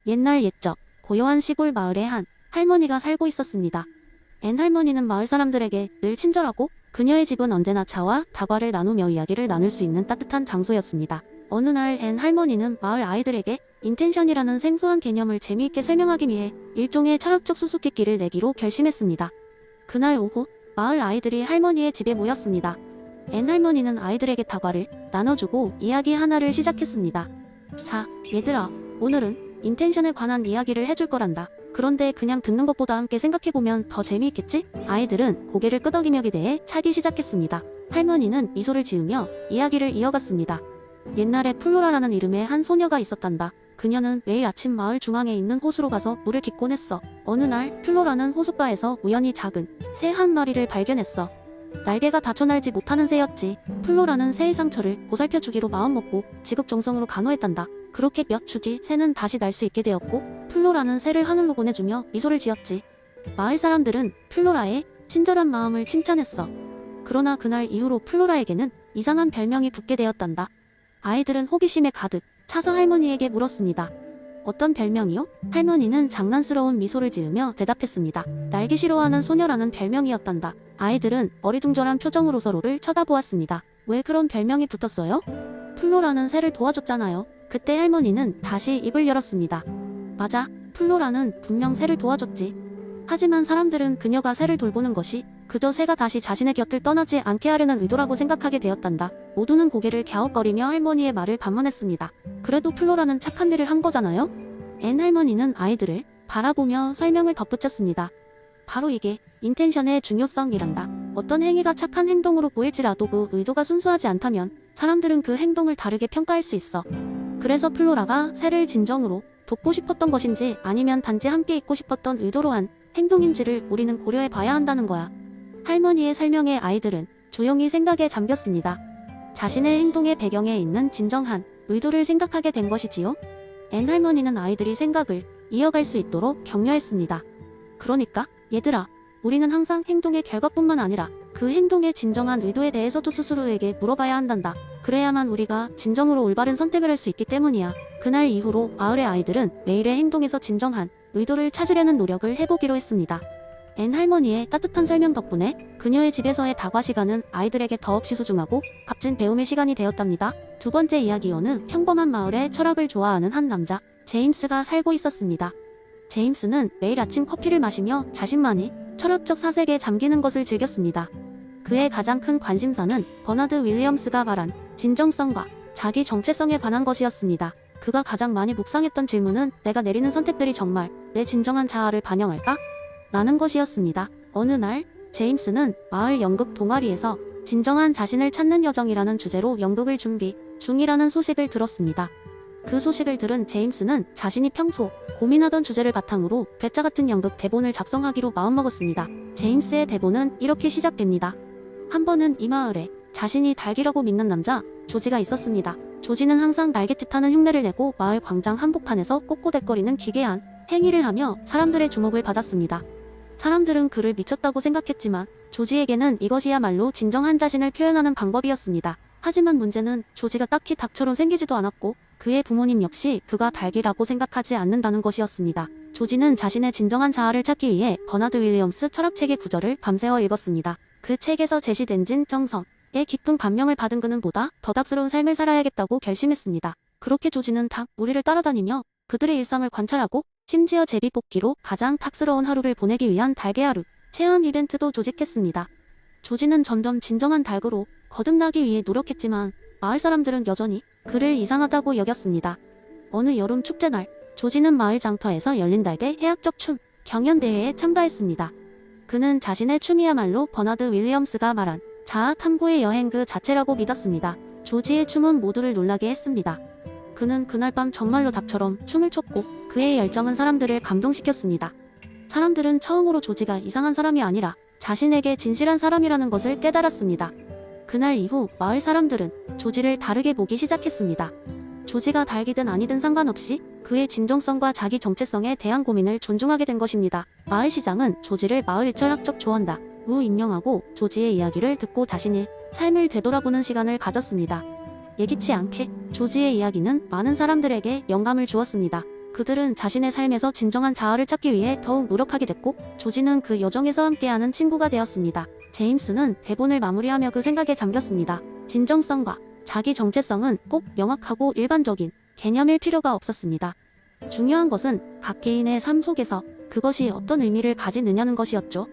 옛날 옛적 고요한 시골 마을에 한 할머니가 살고 있었습니다. 앤 할머니는 마을 사람들에게 늘 친절하고 그녀의 집은 언제나 차와 다과를 나누며 이야기를 나눌 수 있는 따뜻한 장소였습니다. 어느 날 앤 할머니는 마을 아이들에게 인텐션이라는 생소한 개념을 재미있게 설명하기 위해 일종의 철학적 수수께끼를 내기로 결심했습니다. 그날 오후 마을 아이들이 할머니의 집에 모였습니다. 앤 할머니는 아이들에게 다과를 나눠주고 이야기 하나를 시작했습니다. 자, 얘들아, 오늘은 인텐션에 관한 이야기를 해줄 거란다. 그런데 그냥 듣는 것보다 함께 생각해보면 더 재미있겠지? 아이들은 고개를 끄덕이며 기대해 차기 시작했습니다. 할머니는 미소를 지으며 이야기를 이어갔습니다. 옛날에 플로라라는 이름의 한 소녀가 있었단다. 그녀는 매일 아침 마을 중앙에 있는 호수로 가서 물을 깃곤 했어. 어느 날 플로라는 호숫가에서 우연히 작은 새 한 마리를 발견했어. 날개가 다쳐 날지 못하는 새였지. 플로라는 새의 상처를 보살펴주기로 마음먹고 지극정성으로 간호했단다. 그렇게 몇 주 뒤 새는 다시 날 수 있게 되었고 플로라는 새를 하늘로 보내주며 미소를 지었지. 마을 사람들은 플로라의 친절한 마음을 칭찬했어. 그러나 그날 이후로 플로라에게는 이상한 별명이 붙게 되었단다. 아이들은 호기심에 가득 차서 할머니에게 물었습니다. 어떤 별명이요? 할머니는 장난스러운 미소를 지으며 대답했습니다. 날기 싫어하는 소녀라는 별명이었단다. 아이들은 어리둥절한 표정으로 서로를 쳐다보았습니다. 왜 그런 별명이 붙었어요? 플로라는 새를 도와줬잖아요. 그때 할머니는 다시 입을 열었습니다. 맞아, 플로라는 분명 새를 도와줬지. 하지만 사람들은 그녀가 새를 돌보는 것이 그저 새가 다시 자신의 곁을 떠나지 않게 하려는 의도라고 생각하게 되었단다. 모두는 고개를 갸웃거리며 할머니의 말을 반문했습니다. 그래도 플로라는 착한 일을 한 거잖아요? 앤 할머니는 아이들을 바라보며 설명을 덧붙였습니다. 바로 이게 인텐션의 중요성이란다. 어떤 행위가 착한 행동으로 보일지라도 그 의도가 순수하지 않다면 사람들은 그 행동을 다르게 평가할 수 있어. 그래서 플로라가 새를 진정으로 돕고 싶었던 것인지 아니면 단지 함께 있고 싶었던 의도로 한 행동인지를 우리는 고려해 봐야 한다는 거야. 할머니의 설명에 아이들은 조용히 생각에 잠겼습니다. 자신의 행동의 배경에 있는 진정한 의도를 생각하게 된 것이지요. 앤 할머니는 아이들이 생각을 이어갈 수 있도록 격려했습니다. 그러니까 얘들아, 우리는 항상 행동의 결과뿐만 아니라 그 행동의 진정한 의도에 대해서도 스스로에게 물어봐야 한단다. 그래야만 우리가 진정으로 올바른 선택을 할 수 있기 때문이야. 그날 이후로 마을의 아이들은 매일의 행동에서 진정한 의도를 찾으려는 노력을 해보기로 했습니다. 앤 할머니의 따뜻한 설명 덕분에 그녀의 집에서의 다과 시간은 아이들에게 더없이 소중하고 값진 배움의 시간이 되었답니다. 두 번째 이야기어는 평범한 마을에 철학을 좋아하는 한 남자, 제임스가 살고 있었습니다. 제임스는 매일 아침 커피를 마시며 자신만이 철학적 사색에 잠기는 것을 즐겼습니다. 그의 가장 큰 관심사는 버나드 윌리엄스가 말한 진정성과 자기 정체성에 관한 것이었습니다. 그가 가장 많이 묵상했던 질문은 내가 내리는 선택들이 정말 내 진정한 자아를 반영할까? 라는 것이었습니다. 어느 날 제임스는 마을 연극 동아리에서 진정한 자신을 찾는 여정이라는 주제로 연극을 준비 중이라는 소식을 들었습니다. 그 소식을 들은 제임스는 자신이 평소 고민하던 주제를 바탕으로 괴짜 같은 연극 대본을 작성하기로 마음먹었습니다. 제임스의 대본은 이렇게 시작됩니다. 한 번은 이 마을에 자신이 닭이라고 믿는 남자 조지가 있었습니다. 조지는 항상 날갯짓하는 흉내를 내고 마을 광장 한복판에서 꼬꼬대거리는 기괴한 행위를 하며 사람들의 주목을 받았습니다. 사람들은 그를 미쳤다고 생각했지만 조지에게는 이것이야말로 진정한 자신을 표현하는 방법이었습니다. 하지만 문제는 조지가 딱히 닭처럼 생기지도 않았고 그의 부모님 역시 그가 닭이라고 생각하지 않는다는 것이었습니다. 조지는 자신의 진정한 자아를 찾기 위해 버나드 윌리엄스 철학책의 구절을 밤새워 읽었습니다. 그 책에서 제시된 진정성에 깊은 감명을 받은 그는 보다 더답스러운 삶을 살아야겠다고 결심했습니다. 그렇게 조지는 닭 무리를 따라다니며 그들의 일상을 관찰하고 심지어 제비뽑기로 가장 탁스러운 하루를 보내기 위한 닭의 하루 체험 이벤트도 조직했습니다. 조지는 점점 진정한 닭으로 거듭나기 위해 노력했지만 마을 사람들은 여전히 그를 이상하다고 여겼습니다. 어느 여름 축제날 조지는 마을 장터에서 열린 닭의 해학적 춤 경연대회에 참가했습니다. 그는 자신의 춤이야말로 버나드 윌리엄스가 말한 자아 탐구의 여행 그 자체라고 믿었습니다. 조지의 춤은 모두를 놀라게 했습니다. 그는 그날 밤 정말로 닭처럼 춤을 췄고 그의 열정은 사람들을 감동시켰습니다. 사람들은 처음으로 조지가 이상한 사람이 아니라 자신에게 진실한 사람이라는 것을 깨달았습니다. 그날 이후 마을 사람들은 조지를 다르게 보기 시작했습니다. 조지가 닭이든 아니든 상관없이 그의 진정성과 자기 정체성에 대한 고민을 존중하게 된 것입니다. 마을 시장은 조지를 마을 철학적 조언다로 임명하고 조지의 이야기를 듣고 자신의 삶을 되돌아보는 시간을 가졌습니다. 예기치 않게 조지의 이야기는 많은 사람들에게 영감을 주었습니다. 그들은 자신의 삶에서 진정한 자아를 찾기 위해 더욱 노력하게 됐고, 조지는 그 여정에서 함께하는 친구가 되었습니다. 제임스는 대본을 마무리하며 그 생각에 잠겼습니다. 진정성과 자기 정체성은 꼭 명확하고 일반적인 개념일 필요가 없었습니다. 중요한 것은 각 개인의 삶 속에서 그것이 어떤 의미를 가지느냐는 것이었죠.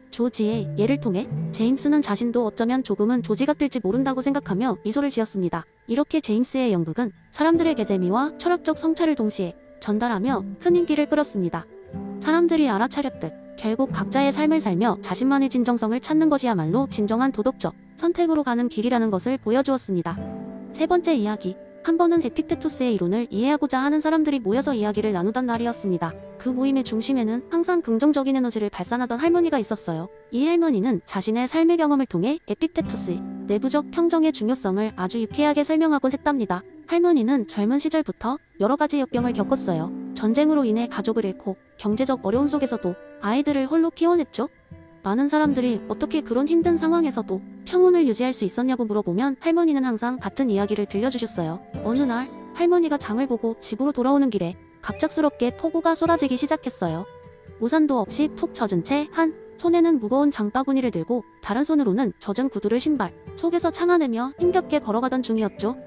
조지의 예를 통해 제임스는 자신도 어쩌면 조금은 조지 같을지 모른다고 생각하며 미소를 지었습니다. 이렇게 제임스의 연극은 사람들에게 재미와 철학적 성찰을 동시에 전달하며 큰 인기를 끌었습니다. 사람들이 알아차렸듯 결국 각자의 삶을 살며 자신만의 진정성을 찾는 것이야말로 진정한 도덕적 선택으로 가는 길이라는 것을 보여주었습니다. 세 번째 이야기. 한 번은 에픽테토스의 이론을 이해하고자 하는 사람들이 모여서 이야기를 나누던 날이었습니다. 그 모임의 중심에는 항상 긍정적인 에너지를 발산하던 할머니가 있었어요. 이 할머니는 자신의 삶의 경험을 통해 에픽테토스의 내부적 평정의 중요성을 아주 유쾌하게 설명하곤 했답니다. 할머니는 젊은 시절부터 여러 가지 역병을 겪었어요. 전쟁으로 인해 가족을 잃고 경제적 어려움 속에서도 아이들을 홀로 키워냈죠. 많은 사람들이 어떻게 그런 힘든 상황에서도 평온을 유지할 수 있었냐고 물어보면 할머니는 항상 같은 이야기를 들려주셨어요. 어느 날 할머니가 장을 보고 집으로 돌아오는 길에 갑작스럽게 폭우가 쏟아지기 시작했어요. 우산도 없이 푹 젖은 채 한 손에는 무거운 장바구니를 들고 다른 손으로는 젖은 구두를 신발 속에서 참아내며 힘겹게 걸어가던 중이었죠.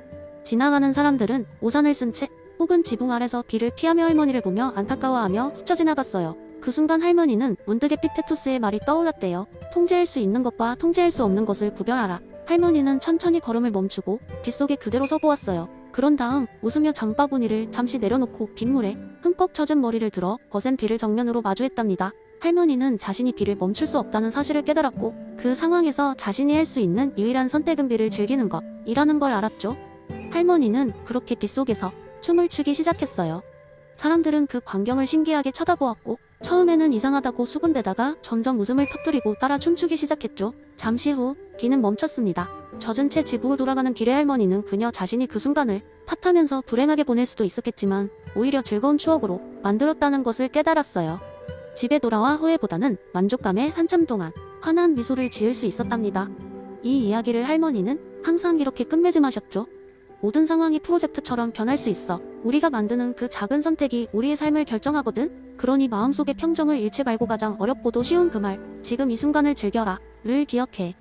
지나가는 사람들은 우산을 쓴 채 혹은 지붕 아래서 비를 피하며 할머니를 보며 안타까워하며 스쳐 지나갔어요. 그 순간 할머니는 문득 에픽테토스의 말이 떠올랐대요. 통제할 수 있는 것과 통제할 수 없는 것을 구별하라. 할머니는 천천히 걸음을 멈추고 빗속에 그대로 서보았어요. 그런 다음 웃으며 장바구니를 잠시 내려놓고 빗물에 흠뻑 젖은 머리를 들어 거센 비를 정면으로 마주했답니다. 할머니는 자신이 비를 멈출 수 없다는 사실을 깨달았고, 그 상황에서 자신이 할 수 있는 유일한 선택은 비를 즐기는 것이라는 걸 알았죠. 할머니는 그렇게 빗속에서 춤을 추기 시작했어요. 사람들은 그 광경을 신기하게 쳐다보았고, 처음에는 이상하다고 수군대다가 점점 웃음을 터뜨리고 따라 춤추기 시작했죠. 잠시 후 비는 멈췄습니다. 젖은 채 집으로 돌아가는 길의 할머니는 그녀 자신이 그 순간을 탓하면서 불행하게 보낼 수도 있었겠지만 오히려 즐거운 추억으로 만들었다는 것을 깨달았어요. 집에 돌아와 후회보다는 만족감에 한참 동안 환한 미소를 지을 수 있었답니다. 이 이야기를 할머니는 항상 이렇게 끝맺음하셨죠. 모든 상황이 프로젝트처럼 변할 수 있어. 우리가 만드는 그 작은 선택이 우리의 삶을 결정하거든. 그러니 마음속의 평정을 잃지 말고 가장 어렵고도 쉬운 그 말, 지금 이 순간을 즐겨라 를 기억해.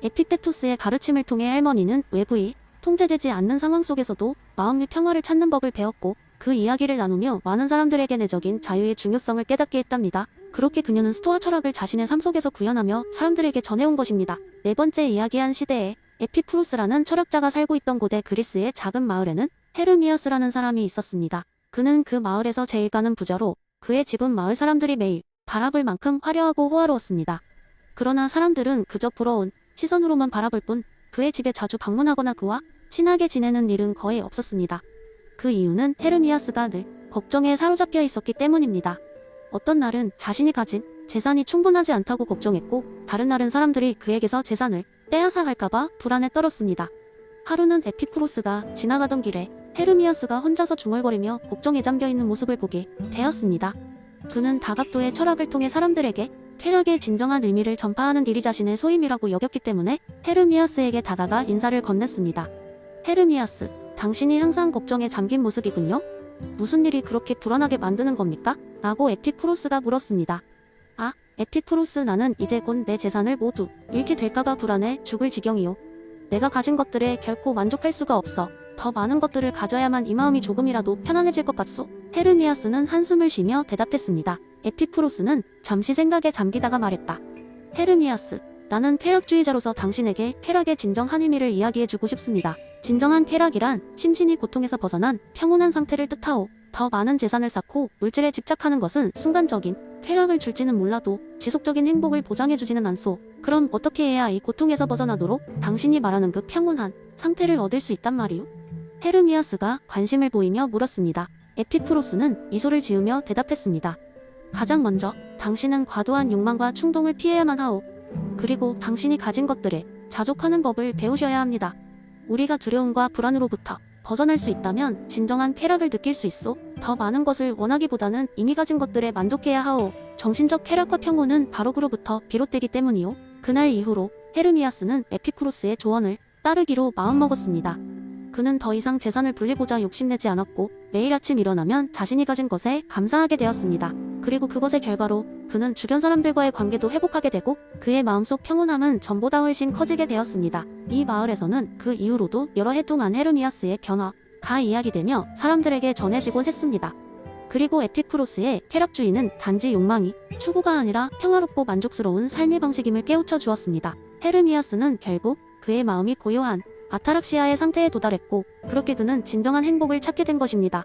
에픽테토스의 가르침을 통해 할머니는 외부의 통제되지 않는 상황 속에서도 마음의 평화를 찾는 법을 배웠고, 그 이야기를 나누며 많은 사람들에게 내적인 자유의 중요성을 깨닫게 했답니다. 그렇게 그녀는 스토아 철학을 자신의 삶 속에서 구현하며 사람들에게 전해온 것입니다. 네 번째 이야기한 시대에 에피쿠로스라는 철학자가 살고 있던 고대 그리스의 작은 마을에는 헤르미아스라는 사람이 있었습니다. 그는 그 마을에서 제일 가는 부자로 그의 집은 마을 사람들이 매일 바라볼 만큼 화려하고 호화로웠습니다. 그러나 사람들은 그저 부러운 시선으로만 바라볼 뿐 그의 집에 자주 방문하거나 그와 친하게 지내는 일은 거의 없었습니다. 그 이유는 헤르미아스가 늘 걱정에 사로잡혀 있었기 때문입니다. 어떤 날은 자신이 가진 재산이 충분하지 않다고 걱정했고, 다른 날은 사람들이 그에게서 재산을 빼앗아갈까봐 불안에 떨었습니다. 하루는 에피쿠로스가 지나가던 길에 헤르미아스가 혼자서 중얼거리며 걱정에 잠겨있는 모습을 보게 되었습니다. 그는 다각도의 철학을 통해 사람들에게 쾌락의 진정한 의미를 전파하는 일이 자신의 소임이라고 여겼기 때문에 헤르미아스에게 다가가 인사를 건넸습니다. 헤르미아스, 당신이 항상 걱정에 잠긴 모습이군요. 무슨 일이 그렇게 불안하게 만드는 겁니까? 라고 에피쿠로스가 물었습니다. 아, 에피쿠로스, 나는 이제 곧 내 재산을 모두 잃게 될까봐 불안해 죽을 지경이요. 내가 가진 것들에 결코 만족할 수가 없어. 더 많은 것들을 가져야만 이 마음이 조금이라도 편안해질 것 같소. 헤르미아스는 한숨을 쉬며 대답했습니다. 에피쿠로스는 잠시 생각에 잠기다가 말했다. 헤르미아스, 나는 쾌락주의자로서 당신에게 쾌락의 진정한 의미를 이야기해주고 싶습니다. 진정한 쾌락이란 심신이 고통에서 벗어난 평온한 상태를 뜻하오. 더 많은 재산을 쌓고 물질에 집착하는 것은 순간적인 쾌락을 줄지는 몰라도 지속적인 행복을 보장해주지는 않소. 그럼 어떻게 해야 이 고통에서 벗어나도록 당신이 말하는 그 평온한 상태를 얻을 수 있단 말이오? 헤르미아스가 관심을 보이며 물었습니다. 에피쿠로스는 미소를 지으며 대답했습니다. 가장 먼저 당신은 과도한 욕망과 충동을 피해야만 하오. 그리고 당신이 가진 것들에 자족하는 법을 배우셔야 합니다. 우리가 두려움과 불안으로부터 벗어날 수 있다면 진정한 쾌락을 느낄 수 있어. 더 많은 것을 원하기보다는 이미 가진 것들에 만족해야 하오. 정신적 쾌락과 평온은 바로 그로부터 비롯되기 때문이오. 그날 이후로 헤르미아스는 에피쿠로스의 조언을 따르기로 마음먹었습니다. 그는 더 이상 재산을 불리고자 욕심내지 않았고 매일 아침 일어나면 자신이 가진 것에 감사하게 되었습니다. 그리고 그것의 결과로 그는 주변 사람들과의 관계도 회복하게 되고 그의 마음속 평온함은 전보다 훨씬 커지게 되었습니다. 이 마을에서는 그 이후로도 여러 해 동안 헤르미아스의 변화가 이야기되며 사람들에게 전해지곤 했습니다. 그리고 에피쿠로스의 쾌락주의는 단지 욕망이 추구가 아니라 평화롭고 만족스러운 삶의 방식임을 깨우쳐 주었습니다. 헤르미아스는 결국 그의 마음이 고요한 아타락시아의 상태에 도달했고 그렇게 그는 진정한 행복을 찾게 된 것입니다.